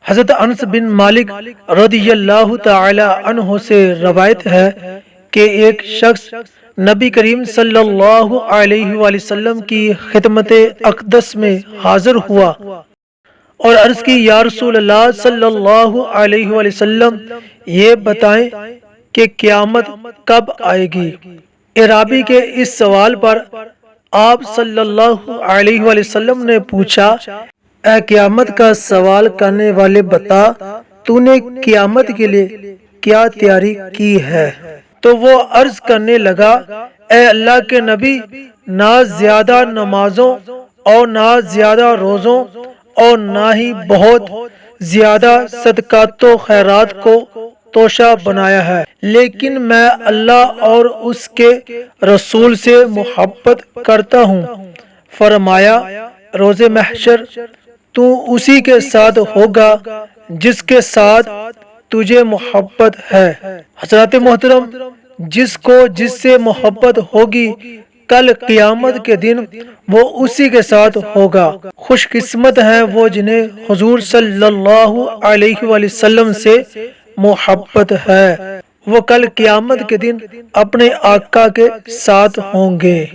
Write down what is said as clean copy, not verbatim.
حضرت انس بن مالک رضی اللہ تعالی عنہ سے روایت ہے کہ ایک شخص نبی کریم صلی اللہ علیہ وآلہ وسلم کی خدمت اقدس میں حاضر ہوا اور عرض کی، یا رسول اللہ صلی اللہ علیہ وآلہ وسلم، یہ بتائیں کہ قیامت کب آئے گی؟ اعرابی کے اس سوال پر آپ صلی اللہ علیہ وآلہ وسلم نے پوچھا، اے قیامت کا سوال کرنے والے، بتا تو نے قیامت کے لیے کیا تیاری کی ہے؟ تو وہ عرض کرنے لگا، اے اللہ کے نبی، نہ زیادہ نمازوں اور نہ زیادہ روزوں اور نہ ہی بہت زیادہ صدقات و خیرات کو توشہ بنایا ہے، لیکن میں اللہ اور اس کے رسول سے محبت کرتا ہوں۔ فرمایا، روز محشر تو اسی کے ساتھ ہوگا جس کے ساتھ تجھے محبت ہے۔ حضرات محترم، جس کو جس سے محبت ہوگی کل قیامت کے دن وہ اسی کے ساتھ ہوگا۔ خوش قسمت ہیں وہ جنہیں حضور صلی اللہ علیہ وآلہ وسلم سے محبت ہے، وہ کل قیامت کے دن اپنے آقا کے ساتھ ہوں گے۔